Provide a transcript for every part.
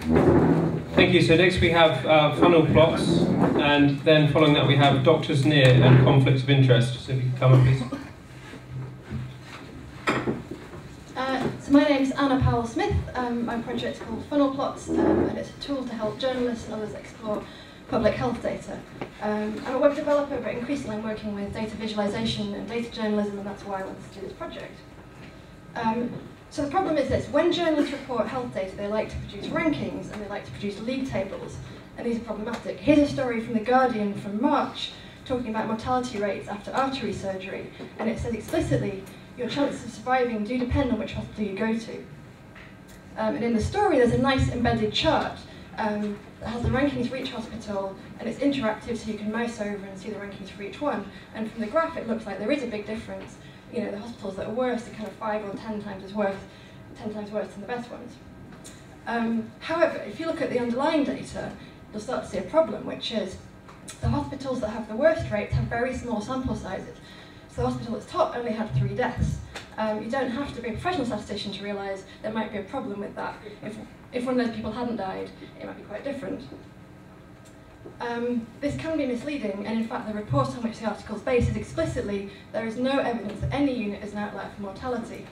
Thank you. So next we have funnel plots, and then following that we have doctors near and conflicts of interest. So if you can come up, please. So my name's Anna Powell-Smith. My project's called Funnel Plots, and it's a tool to help journalists and others explore public health data. I'm a web developer, but increasingly I'm working with data visualization and data journalism, and that's why I wanted to do this project. So the problem is this: when journalists report health data, they like to produce rankings and they like to produce league tables, and these are problematic. Here's a story from The Guardian from March talking about mortality rates after artery surgery, and it says explicitly, your chances of surviving do depend on which hospital you go to. And in the story there's a nice embedded chart that has the rankings for each hospital, and it's interactive so you can mouse over and see the rankings for each one. And from the graph it looks like there is a big difference. You know, the hospitals that are worse are kind of 5 or 10 times worse than the best ones. However, if you look at the underlying data, you'll start to see a problem, which is the hospitals that have the worst rates have very small sample sizes. So the hospital that's top only had 3 deaths. You don't have to be a professional statistician to realise there might be a problem with that. If one of those people hadn't died, it might be quite different. This can be misleading, and in fact the report on which the article is based is explicitly there is no evidence that any unit is an outlier for mortality.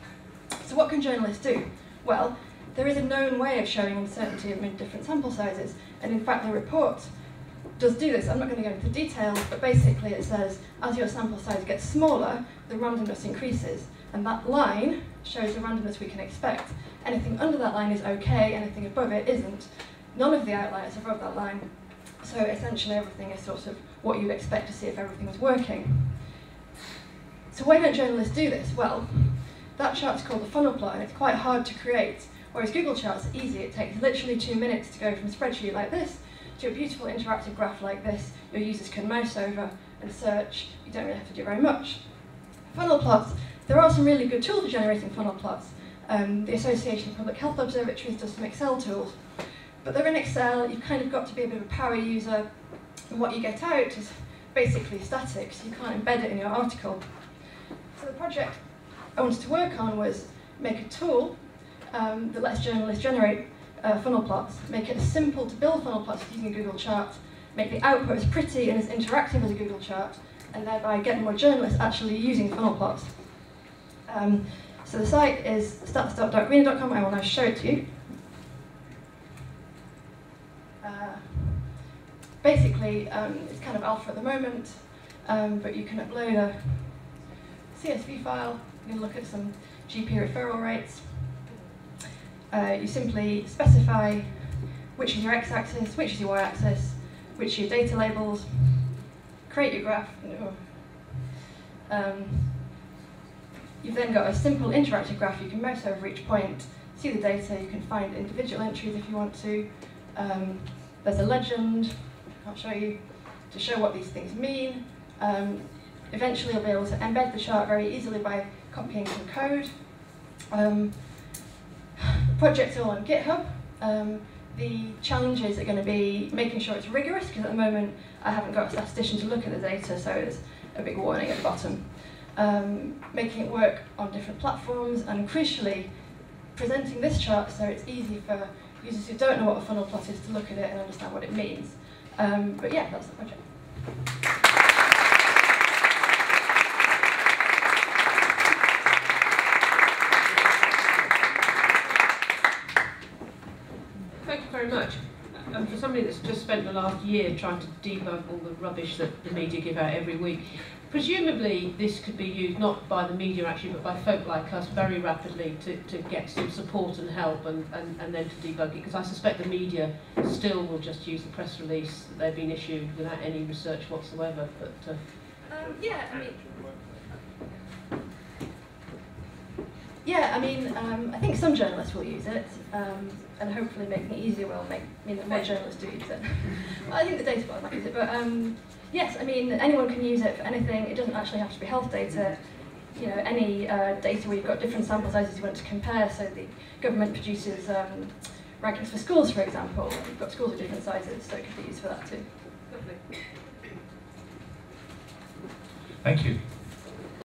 So what can journalists do? Well, there is a known way of showing uncertainty amid different sample sizes, and in fact the report does do this. I'm not going to go into details, but basically it says as your sample size gets smaller, the randomness increases, and that line shows the randomness we can expect. Anything under that line is okay, anything above it isn't. None of the outliers are above that line. So essentially everything is sort of what you'd expect to see if everything was working. So why don't journalists do this? Well, that chart's called a funnel plot, and it's quite hard to create, whereas Google Charts are easy. It takes literally 2 minutes to go from a spreadsheet like this to a beautiful interactive graph like this. Your users can mouse over and search. You don't really have to do very much. Funnel plots, there are some really good tools for generating funnel plots. The Association of Public Health Observatories does some Excel tools. But they're in Excel, you've kind of got to be a bit of a power user, and what you get out is basically static, so you can't embed it in your article. So the project I wanted to work on was make a tool that lets journalists generate funnel plots, make it as simple to build funnel plots using a Google chart, make the output as pretty and as interactive as a Google chart, and thereby get more journalists actually using funnel plots. So the site is stats.darkgreener.com. I will now show it to you. Basically, it's kind of alpha at the moment, but you can upload a CSV file. You can look at some GP referral rates. You simply specify which is your x-axis, which is your y-axis, which are your data labels, create your graph. You've then got a simple interactive graph. You can mouse over each point, see the data, you can find individual entries if you want to. There's a legend, I'll show you, to show what these things mean. Eventually you'll be able to embed the chart very easily by copying some code. The project's all on GitHub. The challenges are going to be making sure it's rigorous, because at the moment I haven't got a statistician to look at the data, so there's a big warning at the bottom. Making it work on different platforms, and crucially, presenting this chart so it's easy for users who don't know what a funnel plot is to look at it and understand what it means. But yeah, that's the project. Thank you very much. For somebody that's just spent the last year trying to debug all the rubbish that the media give out every week, presumably this could be used not by the media actually, but by folk like us very rapidly to get some support and help and then to debug it, because I suspect the media still will just use the press release that they've been issued without any research whatsoever. But I think some journalists will use it, and hopefully making it easier will mean that more journalists do use it. Well, I think the data board might use it, but yes, I mean, anyone can use it for anything. It doesn't actually have to be health data. You know, any data where you've got different sample sizes you want to compare. So the government produces rankings for schools, for example. You've got schools of different sizes, so it could be used for that too. lovely. Thank you.